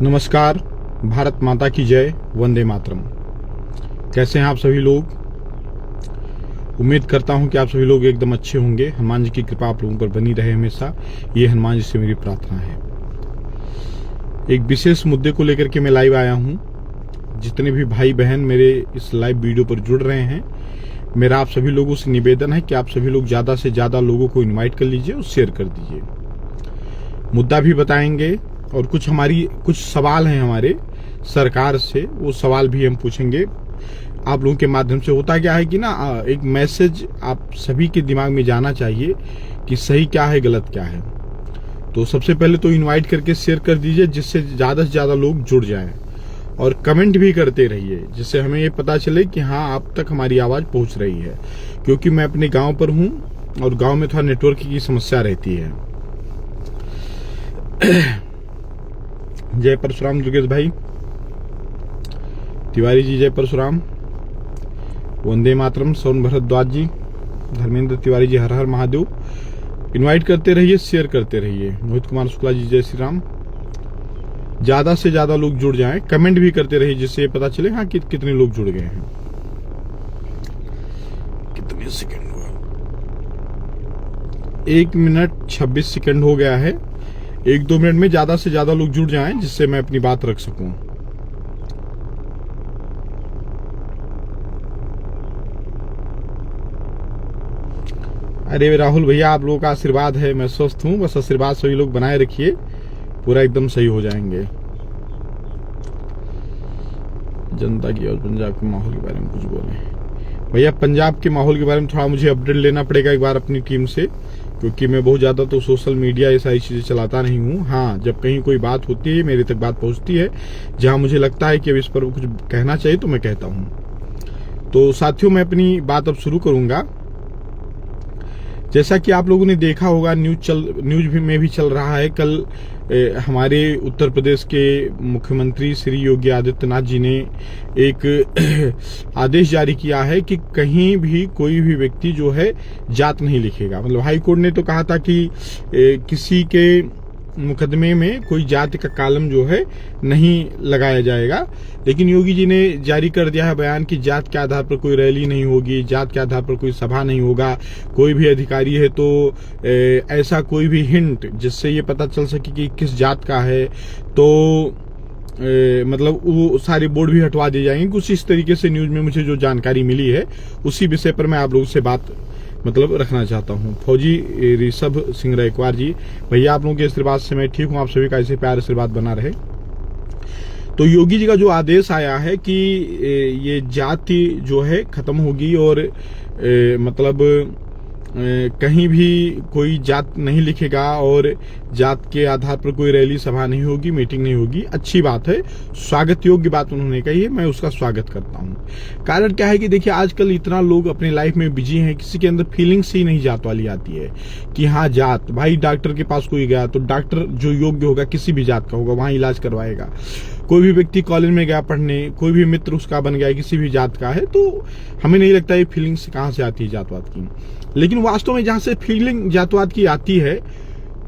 नमस्कार। भारत माता की जय। वंदे मातरम। कैसे हैं आप सभी लोग? उम्मीद करता हूं कि आप सभी लोग एकदम अच्छे होंगे। हनुमान जी की कृपा आप लोगों पर बनी रहे हमेशा, ये हनुमान जी से मेरी प्रार्थना है। एक विशेष मुद्दे को लेकर के मैं लाइव आया हूं। जितने भी भाई बहन मेरे इस लाइव वीडियो पर जुड़ रहे हैं, मेरा आप सभी लोगों से निवेदन है कि आप सभी लोग ज्यादा से ज्यादा लोगों को इन्वाइट कर लीजिए और शेयर कर दीजिए। मुद्दा भी बताएंगे और कुछ सवाल हैं हमारे सरकार से, वो सवाल भी हम पूछेंगे आप लोगों के माध्यम से। होता क्या है कि ना, एक मैसेज आप सभी के दिमाग में जाना चाहिए कि सही क्या है गलत क्या है। तो सबसे पहले तो इनवाइट करके शेयर कर दीजिए, जिससे ज्यादा से ज्यादा लोग जुड़ जाएं, और कमेंट भी करते रहिए, जिससे हमें ये पता चले कि हाँ आप तक हमारी आवाज पहुंच रही है। क्योंकि मैं अपने गांव पर हूं और गांव में थोड़ा नेटवर्क की समस्या रहती है। जय परशुराम दुर्गेश भाई, तिवारी जी जय परशुराम, वंदे मातरम सोन भरद्वाज जी, धर्मेंद्र तिवारी जी हर हर महादेव। इनवाइट करते रहिए, शेयर करते रहिए। मोहित कुमार शुक्ला जी जय श्री राम। ज्यादा से ज्यादा लोग जुड़ जाएं, कमेंट भी करते रहिए, जिससे पता चले हाँ कितने लोग जुड़ गए हैं। कितने सेकंड हुआ? 1 मिनट 26 सेकंड हो गया है। 1-2 मिनट में ज्यादा से ज्यादा लोग जुड़ जाएं, जिससे मैं अपनी बात रख सकूं। अरे राहुल भैया, आप लोगों का आशीर्वाद है, मैं स्वस्थ हूं। बस आशीर्वाद सभी लोग बनाए रखिए, पूरा एकदम सही हो जाएंगे। जनता की और पंजाब के माहौल के बारे में कुछ बोले भैया। पंजाब के माहौल के बारे में थोड़ा मुझे अपडेट लेना पड़ेगा एक बार अपनी टीम से, क्योंकि मैं बहुत ज्यादा तो सोशल मीडिया ये सारी चीजें चलाता नहीं हूँ। हाँ, जब कहीं कोई बात होती है, मेरे तक बात पहुंचती है, जहां मुझे लगता है कि अब इस पर कुछ कहना चाहिए, तो मैं कहता हूँ। तो साथियों, मैं अपनी बात अब शुरू करूंगा। जैसा कि आप लोगों ने देखा होगा, न्यूज में भी चल रहा है। कल हमारे उत्तर प्रदेश के मुख्यमंत्री श्री योगी आदित्यनाथ जी ने एक आदेश जारी किया है कि कहीं भी कोई भी व्यक्ति जो है जात नहीं लिखेगा। मतलब हाई कोर्ट ने तो कहा था कि किसी के मुकदमे में कोई जाति का कॉलम जो है नहीं लगाया जाएगा, लेकिन योगी जी ने जारी कर दिया है बयान कि जात के आधार पर कोई रैली नहीं होगी, जात के आधार पर कोई सभा नहीं होगा। कोई भी अधिकारी है तो ऐसा कोई भी हिंट जिससे ये पता चल सके कि किस जात का है, तो मतलब वो सारे बोर्ड भी हटवा दिए जाएंगे। कुछ इस तरीके से न्यूज में मुझे जो जानकारी मिली है, उसी विषय पर मैं आप लोगों से बात रखना चाहता हूँ। फौजी ऋषभ सिंह रैकवार जी, भैया आप लोगों के आशीर्वाद से मैं ठीक हूँ, आप सभी का ऐसे प्यार आशीर्वाद बना रहे। तो योगी जी का जो आदेश आया है कि ये जाति जो है खत्म होगी और कहीं भी कोई जात नहीं लिखेगा और जात के आधार पर कोई रैली सभा नहीं होगी, मीटिंग नहीं होगी। अच्छी बात है, स्वागत योग्य बात उन्होंने कही है, मैं उसका स्वागत करता हूं। कारण क्या है कि देखिए, आजकल इतना लोग अपने लाइफ में बिजी हैं, किसी के अंदर फीलिंग्स ही नहीं जात वाली आती है कि हाँ जात। भाई डॉक्टर के पास कोई गया तो डॉक्टर जो योग्य होगा, किसी भी जात का होगा, वहां इलाज करवाएगा। कोई भी व्यक्ति कॉलेज में गया पढ़ने, कोई भी मित्र उसका बन गया किसी भी जात का है, तो हमें नहीं लगता ये फीलिंग्स कहां से आती है जातवाद की। लेकिन वास्तव में जहां से फीलिंग जातवाद की आती है,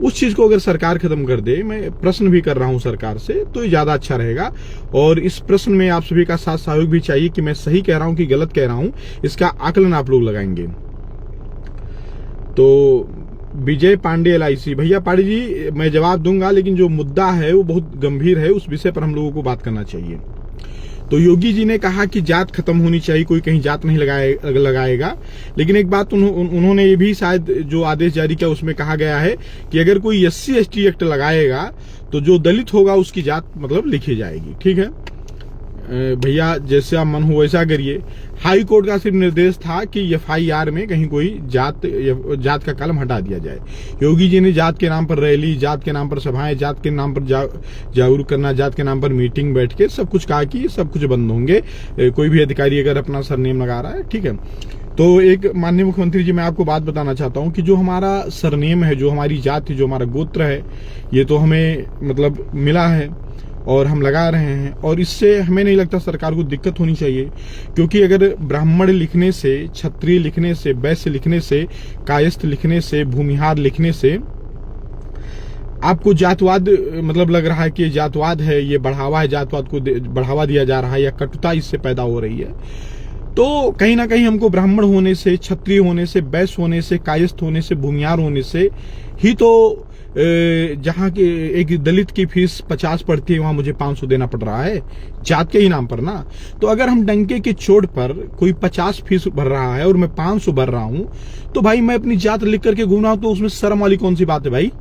उस चीज को अगर सरकार खत्म कर दे, मैं प्रश्न भी कर रहा हूं सरकार से, तो ये ज्यादा अच्छा रहेगा। और इस प्रश्न में आप सभी का साथ सहयोग भी चाहिए कि मैं सही कह रहा हूं कि गलत कह रहा हूं, इसका आकलन आप लोग लगाएंगे। तो विजय पांडे LIC, भैया पांडे जी मैं जवाब दूंगा, लेकिन जो मुद्दा है वो बहुत गंभीर है, उस विषय पर हम लोगों को बात करना चाहिए। तो योगी जी ने कहा कि जात खत्म होनी चाहिए, कोई कहीं जात नहीं लगाएगा। लेकिन एक बात उन्होंने ये भी शायद जो आदेश जारी किया उसमें कहा गया है कि अगर कोई SC ST एक्ट लगाएगा तो जो दलित होगा उसकी जात लिखी जाएगी। ठीक है भैया, जैसे आप मन हो वैसा करिए। हाई कोर्ट का सिर्फ निर्देश था कि FIR में कहीं कोई जात का कलम हटा दिया जाए। योगी जी ने जात के नाम पर रैली, जात के नाम पर सभाएं, जात के नाम पर जागरूक करना, जात के नाम पर मीटिंग बैठ के सब कुछ कहा कि सब कुछ बंद होंगे। कोई भी अधिकारी अगर अपना सरनेम लगा रहा है, ठीक है। तो एक माननीय मुख्यमंत्री जी, मैं आपको बात बताना चाहता हूं कि जो हमारा सरनेम है, जो हमारी जात है, जो हमारा गोत्र है, ये तो हमें मिला है और हम लगा रहे हैं, और इससे हमें नहीं लगता सरकार को दिक्कत होनी चाहिए। क्योंकि अगर ब्राह्मण लिखने से, क्षत्रिय लिखने से, वैश्य लिखने से, कायस्थ लिखने से, भूमिहार लिखने से आपको जातवाद मतलब लग रहा है कि जातवाद है, ये बढ़ावा है, जातवाद को बढ़ावा दिया जा रहा है या कटुता इससे पैदा हो रही है, तो कहीं ना कहीं हमको ब्राह्मण होने से, क्षत्रिय होने से, वैश्य होने से, कायस्थ होने से, भूमियार होने से ही तो जहां के एक दलित की फीस 50 पड़ती है वहां मुझे 500 देना पड़ रहा है जात के ही नाम पर ना। तो अगर हम डंके के चोट पर कोई 50 फीस भर रहा है और मैं 500 भर रहा हूं, तो भाई मैं अपनी जात लिख करके घूम रहा हूं, तो उसमें शर्म वाली कौन सी बात है भाई?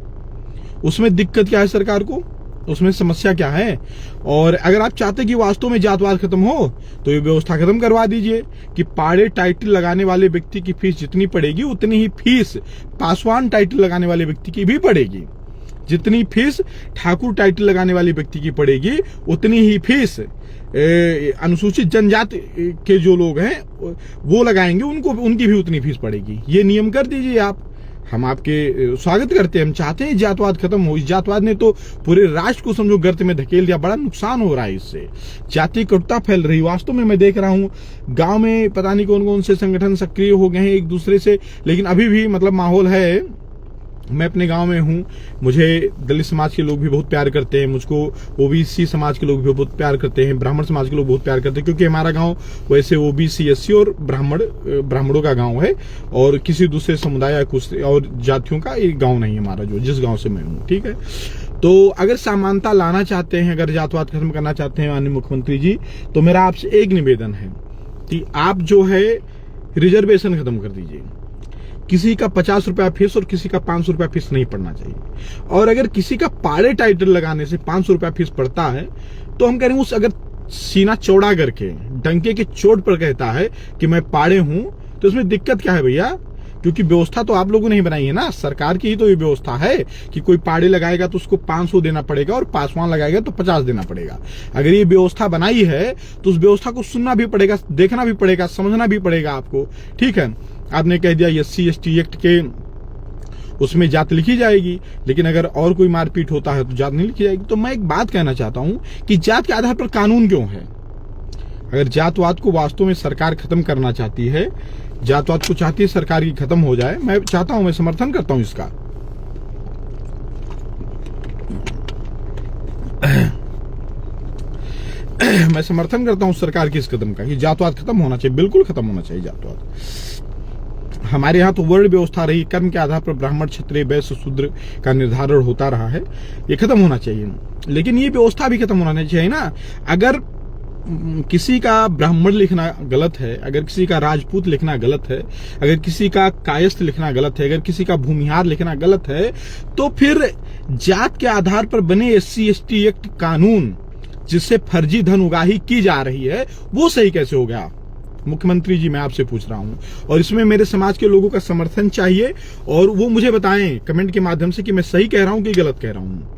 उसमें दिक्कत क्या है सरकार को? उसमें समस्या क्या है? और अगर आप चाहते कि वास्तव में जातवाद खत्म हो तो ये व्यवस्था खत्म करवा दीजिए कि पाड़े टाइटल लगाने वाले व्यक्ति की फीस जितनी पड़ेगी उतनी ही फीस पासवान टाइटल लगाने वाले व्यक्ति की भी पड़ेगी, जितनी फीस ठाकुर टाइटल लगाने वाले व्यक्ति की पड़ेगी उतनी ही फीस अनुसूचित जनजाति के जो लोग हैं वो लगाएंगे, उनको उनकी भी उतनी फीस पड़ेगी। ये नियम कर दीजिए आप, हम आपके स्वागत करते हैं। हम चाहते हैं जातवाद खत्म हो। इस जातवाद ने तो पूरे राष्ट्र को समझो गर्त में धकेल दिया, बड़ा नुकसान हो रहा है इससे, जाति कटुता फैल रही। वास्तव में मैं देख रहा हूँ गांव में पता नहीं कौन कौन से संगठन सक्रिय हो गए हैं एक दूसरे से, लेकिन अभी भी मतलब माहौल है। मैं अपने गांव में हूं, मुझे दलित समाज के लोग भी बहुत प्यार करते हैं, मुझको ओबीसी समाज के लोग भी बहुत प्यार करते हैं, ब्राह्मण समाज के लोग बहुत प्यार करते हैं, क्योंकि हमारा गांव वैसे ओबीसी एससी और ब्राह्मणों का गांव है और किसी दूसरे समुदाय या कुछ और जातियों का एक गांव नहीं हमारा, जो जिस गांव से मैं हूँ। ठीक है, तो अगर समानता लाना चाहते हैं, अगर जातवाद खत्म करना चाहते हैं माननीय मुख्यमंत्री जी, तो मेरा आपसे एक निवेदन है कि आप जो है रिजर्वेशन खत्म कर दीजिए। किसी का 50 रुपया फीस और किसी का 500 रुपया फीस नहीं पड़ना चाहिए। और अगर किसी का पाड़े टाइटल लगाने से 500 रुपया फीस पड़ता है तो हम कह रहे हैं उस अगर सीना चौड़ा करके डंके के चोट पर कहता है कि मैं पाड़े हूं, तो इसमें दिक्कत क्या है भैया? क्योंकि व्यवस्था तो आप लोगों ने ही बनाई है ना, सरकार की ही तो ये व्यवस्था है कि कोई पाड़े लगाएगा तो उसको 500 देना पड़ेगा और पासवान लगाएगा तो 50 देना पड़ेगा। अगर ये व्यवस्था बनाई है तो उस व्यवस्था को सुनना भी पड़ेगा, देखना भी पड़ेगा, समझना भी पड़ेगा आपको। ठीक है, आपने कह दिया SC ST एक्ट के उसमें जात लिखी जाएगी, लेकिन अगर और कोई मारपीट होता है तो जात नहीं लिखी जाएगी। तो मैं एक बात कहना चाहता हूं कि जात के आधार पर कानून क्यों है? अगर जातवाद को वास्तव में सरकार खत्म करना चाहती है, जातवाद को चाहती है सरकार की खत्म हो जाए, मैं चाहता हूं, मैं समर्थन करता हूं इसका। मैं समर्थन करता हूं सरकार की इस कदम का कि जातवाद खत्म होना चाहिए, बिल्कुल खत्म होना चाहिए जातवाद। हमारे यहाँ तो वर्ण व्यवस्था रही, कर्म के आधार पर ब्राह्मण क्षत्रिय वैश्य शूद्र का निर्धारण होता रहा है, ये खत्म होना चाहिए। लेकिन ये व्यवस्था भी खत्म होना चाहिए ना। अगर किसी का ब्राह्मण लिखना गलत है, अगर किसी का राजपूत लिखना गलत है, अगर किसी का कायस्थ लिखना गलत है, अगर किसी का भूमिहार लिखना गलत है, तो फिर जात के आधार पर बने SC ST एक्ट कानून जिससे फर्जी धन उगाही की जा रही है वो सही कैसे हो गया? मुख्यमंत्री जी, मैं आपसे पूछ रहा हूं, और इसमें मेरे समाज के लोगों का समर्थन चाहिए और वो मुझे बताएं कमेंट के माध्यम से कि मैं सही कह रहा हूं कि गलत कह रहा हूं।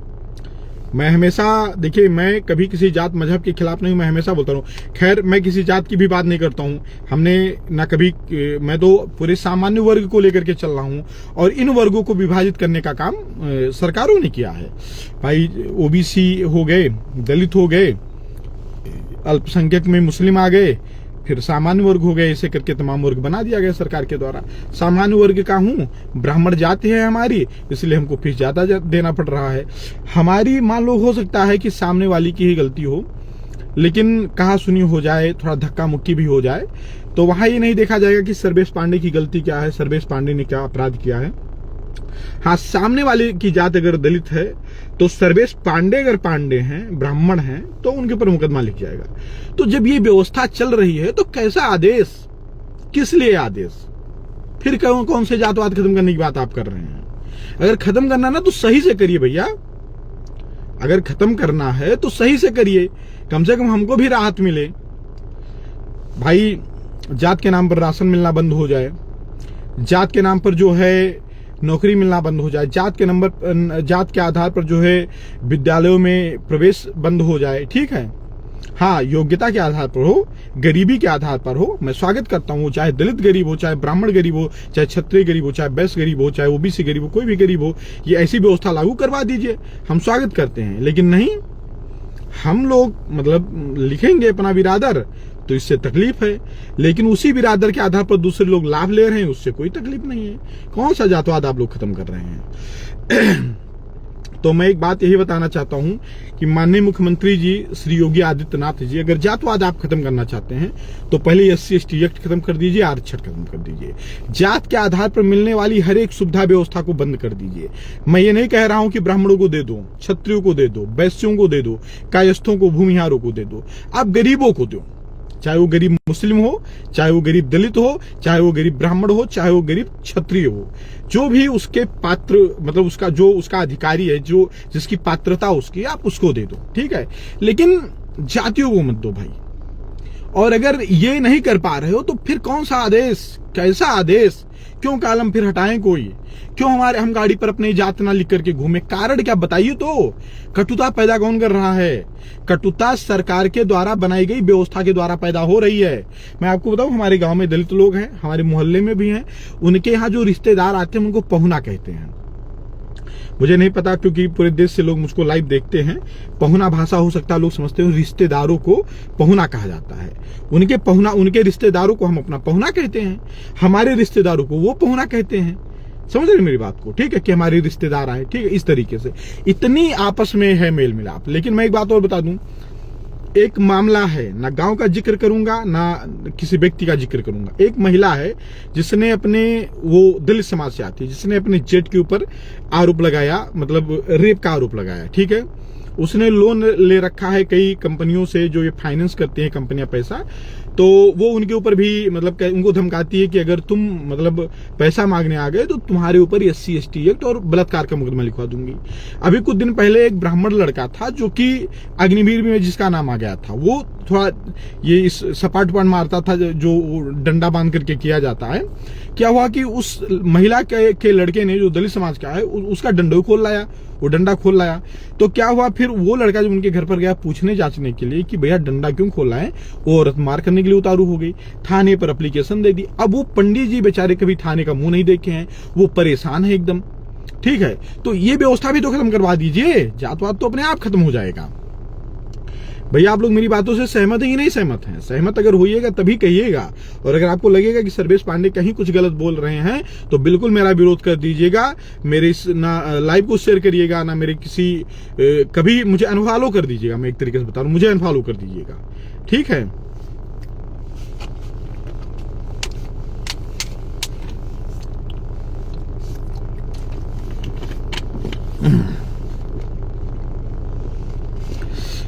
मैं हमेशा, देखिए, मैं कभी किसी जात मजहब के खिलाफ नहीं हूं, मैं हमेशा बोलता हूं। खैर, मैं किसी जात की भी बात नहीं करता हूं, हमने ना कभी, मैं तो पूरे सामान्य वर्ग को लेकर के चल रहा हूं और इन वर्गों को विभाजित करने का काम सरकारों ने किया है। भाई OBC हो गए, दलित हो गए, अल्पसंख्यक में मुस्लिम आ गए, फिर सामान्य वर्ग हो गए, ऐसे करके तमाम वर्ग बना दिया गया सरकार के द्वारा। सामान्य वर्ग का हूं, ब्राह्मण जाति है हमारी, इसलिए हमको फीस ज्यादा देना पड़ रहा है। हमारी मान लो हो सकता है कि सामने वाली की ही गलती हो, लेकिन कहा सुनी हो जाए, थोड़ा धक्का मुक्की भी हो जाए, तो वहां ये नहीं देखा जाएगा कि सर्वेश पांडे की गलती क्या है, सर्वेश पांडे ने क्या अपराध किया है। हाँ, सामने वाले की जात अगर दलित है तो सर्वेश पांडे अगर पांडे हैं, ब्राह्मण हैं, तो उनके ऊपर मुकदमा लिख जाएगा। तो जब ये व्यवस्था चल रही है तो कैसा आदेश, किस लिए आदेश? फिर कौन से जातवाद खत्म करने की बात आप कर रहे हैं? अगर खत्म करना ना तो सही से करिए भैया, अगर खत्म करना है तो सही से करिए, कम से कम हमको भी राहत मिले। भाई, जात के नाम पर राशन मिलना बंद हो जाए, जात के नाम पर जो है नौकरी मिलना बंद हो जाए, जात के आधार पर जो है विद्यालयों में प्रवेश बंद हो जाए। ठीक है, हाँ, योग्यता के आधार पर हो, गरीबी के आधार पर हो। मैं स्वागत करता हूँ, चाहे दलित गरीब हो, चाहे ब्राह्मण गरीब हो, चाहे क्षत्रिय गरीब हो, चाहे वैश्य गरीब हो, चाहे OBC गरीब हो, कोई भी गरीब हो, ये ऐसी व्यवस्था लागू करवा दीजिए, हम स्वागत करते हैं। लेकिन नहीं, हम लोग मतलब लिखेंगे अपना बिरादर तो इससे तकलीफ है, लेकिन उसी बिरादर के आधार पर दूसरे लोग लाभ ले रहे हैं, उससे कोई तकलीफ नहीं है। कौन सा जातवाद आप लोग खत्म कर रहे हैं? तो मैं एक बात यही बताना चाहता हूं कि माननीय मुख्यमंत्री जी श्री योगी आदित्यनाथ जी, अगर जातवाद आप खत्म करना चाहते हैं तो पहले SC/ST एक्ट खत्म कर दीजिए, आरक्षण खत्म कर दीजिए, जात के आधार पर मिलने वाली हर एक सुविधा व्यवस्था को बंद कर दीजिए। मैं ये नहीं कह रहा हूं कि ब्राह्मणों को दे दो, क्षत्रियों को दे दो, वैश्यों को दे दो, कायस्थों को, भूमिहारों को दे दो, आप गरीबों को दो, चाहे वो गरीब मुस्लिम हो, चाहे वो गरीब दलित हो, चाहे वो गरीब ब्राह्मण हो, चाहे वो गरीब क्षत्रिय हो, जो भी उसके पात्र मतलब उसका जो उसका अधिकारी है, जो जिसकी पात्रता उसकी, आप उसको दे दो, ठीक है, लेकिन जातियों को मत दो भाई। और अगर ये नहीं कर पा रहे हो तो फिर कौन सा आदेश, कैसा आदेश, क्यों कॉलम फिर हटाएं कोई, क्यों हम गाड़ी पर अपनी जात ना लिख करके घूमे, कारण क्या बताइए तो। कटुता पैदा कौन कर रहा है? कटुता सरकार के द्वारा बनाई गई व्यवस्था के द्वारा पैदा हो रही है। मैं आपको बताऊं, हमारे गांव में दलित लोग हैं, हमारे मोहल्ले में भी हैं, उनके यहाँ जो रिश्तेदार आते हैं उनको पहुना कहते हैं। मुझे नहीं पता क्योंकि पूरे देश से लोग मुझको लाइव देखते हैं, पहुना भाषा हो सकता है लोग समझते हैं, रिश्तेदारों को पहुना कहा जाता है। उनके रिश्तेदारों को हम अपना पहुना कहते हैं, हमारे रिश्तेदारों को वो पहुना कहते हैं। समझ रहे मेरी बात को, ठीक है, कि हमारे रिश्तेदार आए, ठीक है, इस तरीके से इतनी आपस में है मेल मिलाप। लेकिन मैं एक बात और बता दूं, एक मामला है, ना गांव का जिक्र करूंगा ना किसी व्यक्ति का जिक्र करूंगा। एक महिला है जिसने अपने, वो दलित समाज से आती है, जिसने अपने जेठ के ऊपर आरोप लगाया, मतलब रेप का आरोप लगाया, ठीक है। उसने लोन ले रखा है कई कंपनियों से, जो ये फाइनेंस करती हैं कंपनियां पैसा, तो वो उनके ऊपर भी मतलब उनको धमकाती है कि अगर तुम मतलब पैसा मांगने आ गए तो तुम्हारे ऊपर SC/ST एक्ट और बलात्कार का मुकदमा लिखवा दूंगी। अभी कुछ दिन पहले एक ब्राह्मण लड़का था जो कि अग्निवीर में जिसका नाम आ गया था, वो थोड़ा ये इस सपाट मारता था जो डंडा बांध करके किया जाता है। क्या हुआ कि उस महिला के लड़के ने, जो दलित समाज का है, उसका डंडा खोल लाया, वो डंडा खोल लाया। तो क्या हुआ, फिर वो लड़का जब उनके घर पर गया पूछने जांचने के लिए कि भैया डंडा क्यों खोला है, वो औरत मार करने के लिए उतारू हो गई, थाने पर एप्लीकेशन दे दी। अब वो पंडित जी बेचारे कभी थाने का मुंह नहीं देखे हैं, वो परेशान है एकदम, ठीक है। तो ये व्यवस्था भी तो खत्म करवा दीजिए, जातवाद तो अपने आप खत्म हो जाएगा। भैया आप लोग मेरी बातों से सहमत हैं कि नहीं सहमत हैं? सहमत अगर होइएगा तभी कहिएगा, और अगर आपको लगेगा कि सर्वेश पांडे कहीं कुछ गलत बोल रहे हैं तो बिल्कुल मेरा विरोध कर दीजिएगा। मेरे ना लाइव को शेयर करिएगा, ना मेरे किसी कभी मुझे अनफॉलो कर दीजिएगा। मैं एक तरीके से बता रहा हूं, मुझे अनफॉलो कर दीजिएगा, ठीक है।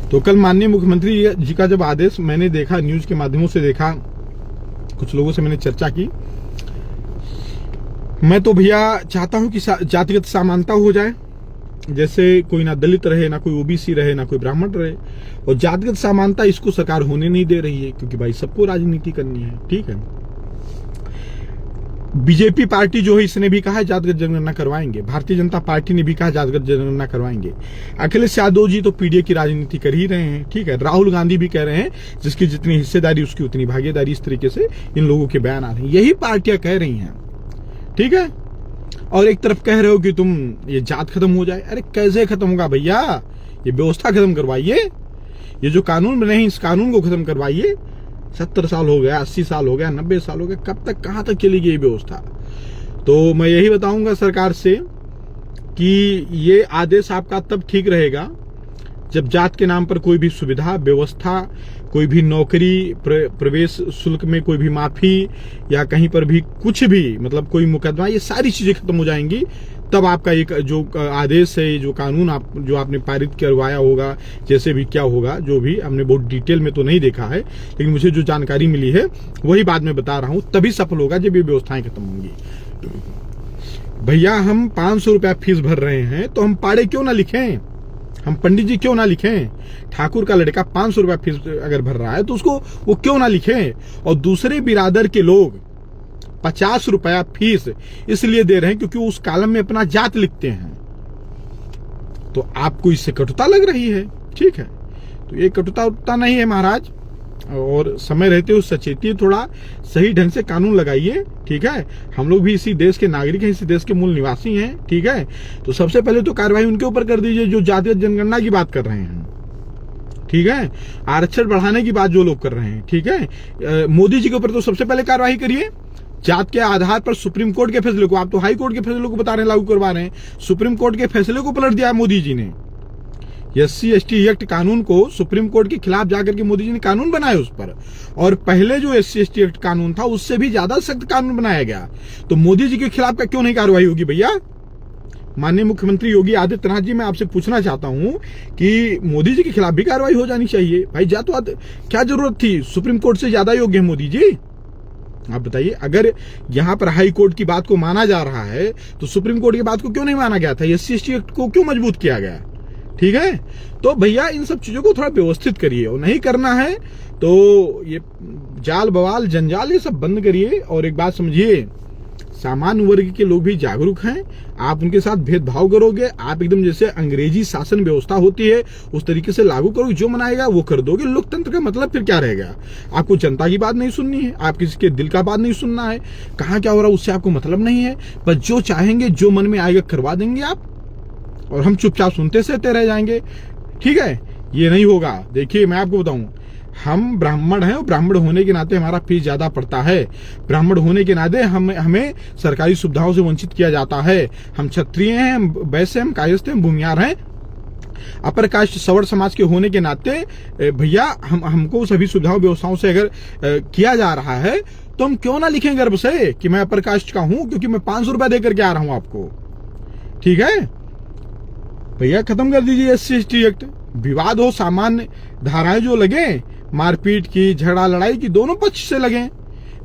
तो कल माननीय मुख्यमंत्री जी का जब आदेश मैंने देखा, न्यूज के माध्यमों से देखा, कुछ लोगों से मैंने चर्चा की, मैं तो भैया चाहता हूं कि जातिगत समानता हो जाए, जैसे कोई ना दलित रहे, ना कोई OBC रहे, ना कोई ब्राह्मण रहे। और जातिगत समानता इसको सरकार होने नहीं दे रही है, क्योंकि भाई सबको राजनीति करनी है, ठीक है। बीजेपी पार्टी जो है इसने भी कहा जातिगत जनगणना करवाएंगे, भारतीय जनता पार्टी ने भी कहा जातिगत जनगणना करवाएंगे, अखिलेश यादव जी तो PDA की राजनीति कर ही रहे हैं, ठीक है। राहुल गांधी भी कह रहे हैं जिसकी जितनी हिस्सेदारी उसकी उतनी भागीदारी, इस तरीके से इन लोगों के बयान आ रहे हैं, यही पार्टियां कह रही हैं, ठीक है। और एक तरफ कह रहे हो कि तुम ये जात खत्म हो जाए, अरे कैसे खत्म होगा भैया, ये व्यवस्था खत्म करवाइए, ये जो कानून बने हैं इस कानून को खत्म करवाइए। 70 साल हो गया, 80 साल हो गया, 90 साल हो गया, कब तक कहां तक चलेगी ये व्यवस्था? तो मैं यही बताऊंगा सरकार से कि ये आदेश आपका तब ठीक रहेगा जब जात के नाम पर कोई भी सुविधा व्यवस्था, कोई भी नौकरी, प्रवेश शुल्क में कोई भी माफी, या कहीं पर भी कुछ भी मतलब कोई मुकदमा, ये सारी चीजें खत्म हो जाएंगी। तब आपका एक जो आदेश है, जो कानून जो आपने पारित करवाया होगा, जैसे भी क्या होगा, जो भी हमने बहुत डिटेल में तो नहीं देखा है, लेकिन मुझे जो जानकारी मिली है वही बात मैं बता रहा हूं, तभी सफल होगा जब ये व्यवस्थाएं खत्म होंगी। भैया हम 500 रुपया फीस भर रहे हैं तो हम पाड़े क्यों ना लिखें, हम पंडित जी क्यों ना लिखें? ठाकुर का लड़का 500 रुपया फीस अगर भर रहा है तो उसको वो क्यों ना लिखें? और दूसरे बिरादर के लोग 50 रुपया फीस इसलिए दे रहे हैं क्योंकि वो उस कॉलम में अपना जात लिखते हैं। तो आपको इससे कटुता लग रही है, ठीक है। तो ये कटुता नहीं है महाराज, और समय रहते हुए सचेतिए, थोड़ा सही ढंग से कानून लगाइए, ठीक है। हम लोग भी इसी देश के नागरिक हैं, इसी देश के मूल निवासी हैं, ठीक है। तो सबसे पहले तो कार्रवाई उनके ऊपर कर दीजिए जो जातीय जनगणना की बात कर रहे हैं, ठीक है। आरक्षण बढ़ाने की बात जो लोग कर रहे हैं, ठीक है। मोदी जी के ऊपर तो सबसे पहले कार्रवाई करिए, जात के आधार पर सुप्रीम कोर्ट के फैसले को, आप तो हाई कोर्ट के फैसले को बता रहे हैं लागू करवा रहे हैं, सुप्रीम कोर्ट के फैसले को पलट दिया मोदी जी ने। SC/ST एक्ट कानून को सुप्रीम कोर्ट के खिलाफ जाकर के मोदी जी ने कानून बनाया उस पर, और पहले जो SC/ST एक्ट कानून था उससे भी ज्यादा सख्त कानून बनाया गया। तो मोदी जी के खिलाफ का क्यों नहीं कार्रवाई होगी भैया? माननीय मुख्यमंत्री योगी आदित्यनाथ जी, मैं आपसे पूछना चाहता हूं कि मोदी जी के खिलाफ भी कार्रवाई हो जानी चाहिए। भाई जातवाद क्या जरूरत थी? सुप्रीम कोर्ट से ज्यादा योग्य है मोदी जी, आप बताइए। अगर यहां पर हाई कोर्ट की बात को माना जा रहा है तो सुप्रीम कोर्ट की बात को क्यों नहीं माना गया था? SC/ST एक्ट को क्यों मजबूत किया गया? ठीक है, तो भैया इन सब चीजों को थोड़ा व्यवस्थित करिए, और नहीं करना है तो ये जाल बवाल जंजाल ये सब बंद करिए। और एक बात समझिए, सामान्य वर्ग के लोग भी जागरूक हैं, आप उनके साथ भेदभाव करोगे, आप एकदम जैसे अंग्रेजी शासन व्यवस्था होती है उस तरीके से लागू करोगे, जो मनाएगा वो कर दोगे। लोकतंत्र का मतलब फिर क्या रहेगा? आपको जनता की बात नहीं सुननी है, आप किसी के दिल का बात नहीं सुनना है, कहाँ क्या हो रहा है उससे आपको मतलब नहीं है, बस जो चाहेंगे जो मन में आएगा करवा देंगे आप, और हम चुपचाप सुनते सहते रह जाएंगे। ठीक है, ये नहीं होगा। देखिए मैं आपको बताऊं, हम ब्राह्मण हैं और ब्राह्मण होने के नाते हमारा फीस ज्यादा पड़ता है, ब्राह्मण होने के नाते हमें सरकारी सुविधाओं से वंचित किया जाता है। हम क्षत्रिय हैं, हम वैश्य हैं, हम कायस्थ हैं, भूमिहार हैं। अपर कास्ट सवर्ण समाज के होने के नाते भैया हमको सभी सुविधाओं व्यवस्थाओं से अगर किया जा रहा है तो हम क्यों ना लिखें गर्व से कि मैं अपर कास्ट का हूं, क्योंकि मैं 500 रुपया देकर के आ रहा हूं आपको। ठीक है भैया, खत्म कर दीजिए SC/ST एक्ट। विवाद हो, सामान्य धाराएं जो लगे, मारपीट की, झगड़ा लड़ाई की, दोनों पक्ष से लगे।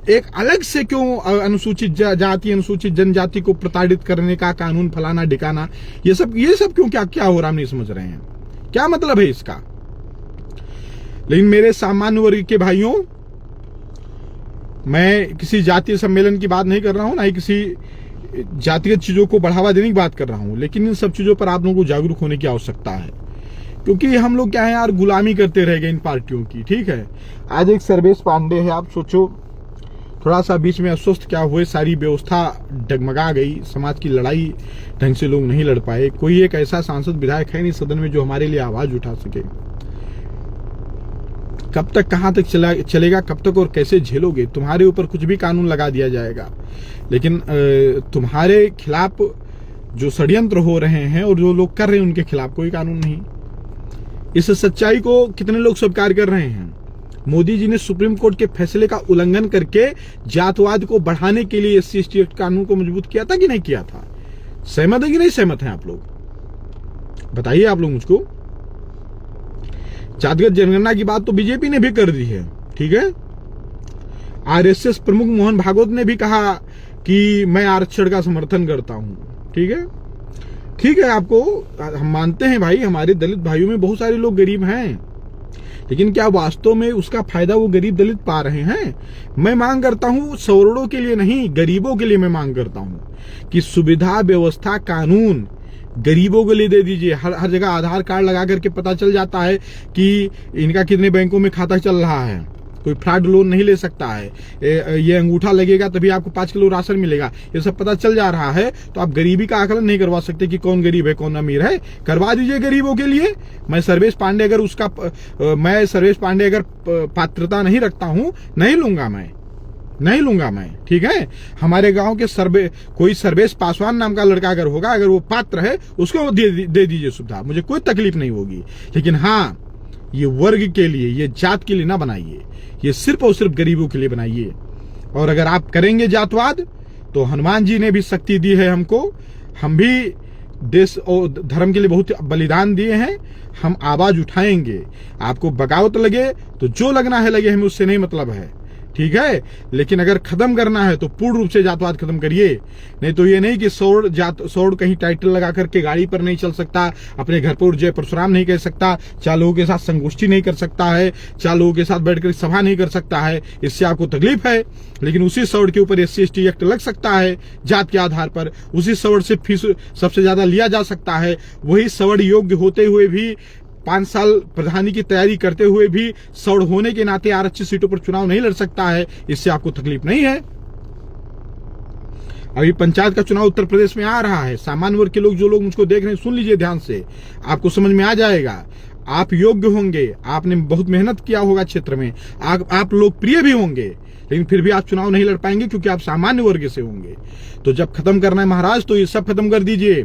एक अलग से क्यों अनुसूचित जाति, अनुसूचित जनजाति को प्रताड़ित करने का कानून फलाना ढिकाना, ये सब क्यों? क्या हो रहा, हम नहीं समझ रहे हैं, क्या मतलब है इसका? लेकिन मेरे सामान्य वर्ग के भाइयों, मैं किसी जातीय सम्मेलन की बात नहीं कर रहा हूं, ना ही किसी जातिगत चीजों को बढ़ावा देने की बात कर रहा हूं, लेकिन इन सब चीजों पर आप लोगों को जागरूक होने की आवश्यकता है, क्योंकि हम लोग क्या है यार, गुलामी करते रह गए इन पार्टियों की। ठीक है, आज एक सर्वेश पांडे है, आप सोचो, थोड़ा सा बीच में अस्वस्थ क्या हुए, सारी व्यवस्था डगमगा गई, समाज की लड़ाई ढंग से लोग नहीं लड़ पाए। कोई एक ऐसा सांसद विधायक है नहीं सदन में जो हमारे लिए आवाज उठा सके। कब तक, कहां तक चलेगा, कब तक और कैसे झेलोगे? तुम्हारे ऊपर कुछ भी कानून लगा दिया जाएगा, लेकिन तुम्हारे खिलाफ जो षड्यंत्र हो रहे हैं और जो लोग कर रहे हैं उनके खिलाफ कोई कानून नहीं। इस सच्चाई को कितने लोग स्वीकार कर रहे हैं? मोदी जी ने सुप्रीम कोर्ट के फैसले का उल्लंघन करके जातवाद को बढ़ाने के लिए SC/ST एक्ट कानून को मजबूत किया था कि नहीं किया था? सहमत है कि नहीं सहमत हैं आप लोग? बताइए आप लोग मुझको। जातिगत जनगणना की बात तो बीजेपी ने भी कर दी है। ठीक है, RSS प्रमुख मोहन भागवत ने भी कहा कि मैं आरक्षण का समर्थन करता हूं। ठीक है, ठीक है, आपको हम मानते हैं भाई, हमारे दलित भाइयों में बहुत सारे लोग गरीब हैं, लेकिन क्या वास्तव में उसका फायदा वो गरीब दलित पा रहे हैं? मैं मांग करता हूं, सवर्णों के लिए नहीं, गरीबों के लिए मैं मांग करता हूं कि सुविधा व्यवस्था कानून गरीबों के लिए दे दीजिए। हर जगह आधार कार्ड लगा करके पता चल जाता है कि इनका कितने बैंकों में खाता चल रहा है, कोई फ्रॉड लोन नहीं ले सकता है, ये अंगूठा लगेगा तभी आपको 5 किलो राशन मिलेगा, ये सब पता चल जा रहा है। तो आप गरीबी का आकलन नहीं करवा सकते कि कौन गरीब है कौन अमीर है, करवा दीजिए गरीबों के लिए। मैं सर्वेश पांडे अगर पात्रता नहीं रखता हूं, नहीं लूंगा मैं। ठीक है, हमारे गांव के कोई सर्वेश पासवान नाम का लड़का अगर होगा, अगर वो पात्र है, उसको दे दीजिए सुविधा, मुझे कोई तकलीफ नहीं होगी। लेकिन हाँ, ये वर्ग के लिए, ये जात के लिए ना बनाइए, ये सिर्फ और सिर्फ गरीबों के लिए बनाइए। और अगर आप करेंगे जातवाद, तो हनुमान जी ने भी शक्ति दी है हमको, हम भी देश और धर्म के लिए बहुत बलिदान दिए हैं, हम आवाज उठाएंगे। आपको बगावत लगे तो जो लगना है लगे, हमें उससे नहीं मतलब है। ठीक है, लेकिन अगर खत्म करना है तो पूर्ण रूप से जातवाद खत्म करिए। नहीं तो ये नहीं कि सौड़ कहीं टाइटल लगा करके गाड़ी पर नहीं चल सकता, अपने घर पर जय परशुराम नहीं कह सकता, 4 लोगों के साथ संगोष्ठी नहीं कर सकता है, 4 लोगों के साथ बैठकर सभा नहीं कर सकता है, इससे आपको तकलीफ है। लेकिन उसी सौड़ के ऊपर SC/ST एक्ट लग सकता है जात के आधार पर, उसी सौड़ से फीस सबसे ज्यादा लिया जा सकता है। वही सौड़ योग्य होते हुए भी, 5 साल प्रधानी की तैयारी करते हुए भी सौड़ होने के नाते आरक्षित सीटों पर चुनाव नहीं लड़ सकता है, इससे आपको तकलीफ नहीं है। अभी पंचायत का चुनाव उत्तर प्रदेश में आ रहा है। सामान्य वर्ग के लोग, जो लोग मुझको देख रहे हैं, सुन लीजिए ध्यान से, आपको समझ में आ जाएगा। आप योग्य होंगे, आपने बहुत मेहनत किया होगा क्षेत्र में, आप लोकप्रिय भी होंगे, लेकिन फिर भी आप चुनाव नहीं लड़ पाएंगे क्योंकि आप सामान्य वर्ग से होंगे। तो जब खत्म करना है महाराज तो ये सब खत्म कर दीजिए,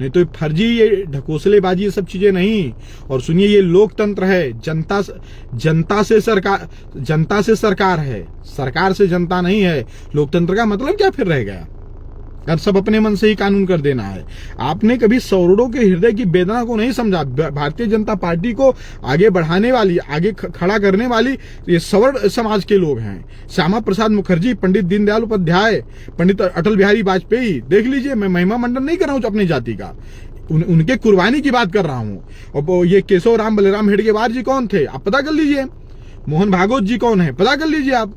नहीं तो फर्जी, ये ढकोसलेबाजी, ये सब चीजें नहीं। और सुनिए, ये लोकतंत्र है, जनता से सरकार है, सरकार से जनता नहीं है। लोकतंत्र का मतलब क्या फिर रह गया? अब सब अपने मन से ही कानून कर देना है। आपने कभी सौरड़ों के हृदय की वेदना को नहीं समझा। भारतीय जनता पार्टी को आगे बढ़ाने वाली, आगे खड़ा करने वाली ये सवर्ण समाज के लोग हैं। श्यामा प्रसाद मुखर्जी, पंडित दीनदयाल उपाध्याय, पंडित अटल बिहारी वाजपेयी, देख लीजिए, मैं महिमा मंडन नहीं कर रहा हूं अपनी जाति का, उनके कुर्बानी की बात कर रहा हूं। और ये केशव राम बलराम हेडगेवार जी कौन थे आप पता कर लीजिए, मोहन भागवत जी कौन है पता कर लीजिए आप।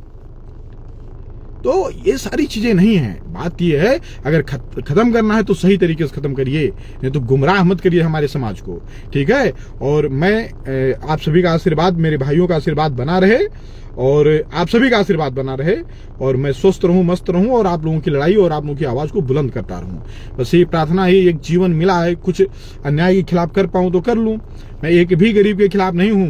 तो ये सारी चीजें नहीं है। बात ये है, अगर खत्म करना है तो सही तरीके से खत्म करिए, नहीं तो गुमराह मत करिए हमारे समाज को, ठीक है। और मैं आप सभी का आशीर्वाद, मेरे भाइयों का आशीर्वाद बना रहे, और आप सभी का आशीर्वाद बना रहे, और मैं स्वस्थ रहूं, मस्त रहूं, और आप लोगों की लड़ाई और आप लोगों की आवाज को बुलंद करता रहूं। बस ये प्रार्थना है। एक जीवन मिला है, कुछ अन्याय के खिलाफ कर पाऊं तो कर लूं। मैं एक भी गरीब के खिलाफ नहीं हूं।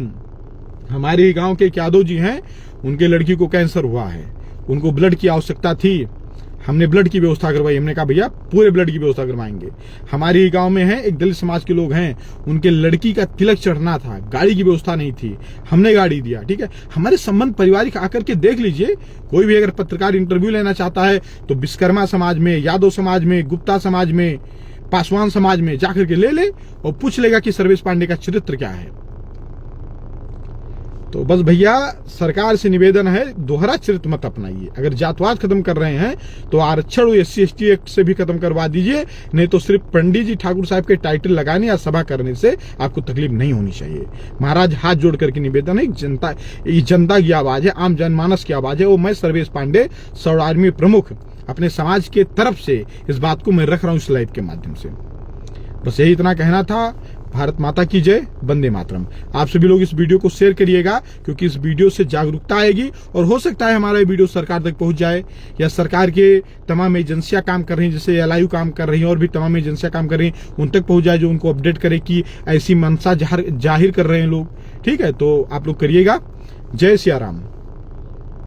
हमारे गांव के एक यादव जी हैं, उनके लड़की को कैंसर हुआ है, उनको ब्लड की आवश्यकता थी, हमने ब्लड की व्यवस्था करवाई। हमने कहा भैया पूरे ब्लड की व्यवस्था करवाएंगे। हमारे गांव में है एक दलित समाज के लोग हैं, उनके लड़की का तिलक चढ़ना था, गाड़ी की व्यवस्था नहीं थी, हमने गाड़ी दिया, ठीक है। हमारे संबंध पारिवारिक आकर के देख लीजिए। कोई भी अगर पत्रकार इंटरव्यू लेना चाहता है तो विश्वकर्मा समाज में, यादव समाज में, गुप्ता समाज में, पासवान समाज में जाकर के ले और पूछ लेगा कि सर्वेश पांडे का चरित्र क्या है। तो बस भैया सरकार से निवेदन है, दोहरा चरित्र मत अपनाइए। अगर जातवाद खत्म कर रहे हैं तो आरक्षण SC/ST एक्ट से भी खत्म करवा दीजिए, नहीं तो सिर्फ पंडित जी ठाकुर साहब के टाइटल लगाने या सभा करने से आपको तकलीफ नहीं होनी चाहिए। महाराज हाथ जोड़ करके निवेदन है, जनता की आवाज है, आम जनमानस की आवाज है। वो मैं सर्वेश पांडे, सौर आर्मी प्रमुख, अपने समाज के तरफ से इस बात को मैं रख रहा हूं इस लाइव के माध्यम से। बस यही इतना कहना था। भारत माता की जय, वंदे मातरम। आप सभी लोग इस वीडियो को शेयर करिएगा, क्योंकि इस वीडियो से जागरूकता आएगी, और हो सकता है हमारा ये वीडियो सरकार तक पहुंच जाए, या सरकार के तमाम एजेंसियां काम कर रही हैं, जैसे LIU काम कर रही हैं, और भी तमाम एजेंसियां काम कर रही हैं, उन तक पहुंच जाए, जो उनको अपडेट करे कि ऐसी मनसा जाहिर कर रहे हैं लोग, ठीक है। तो आप लोग करिएगा। जय सिया राम।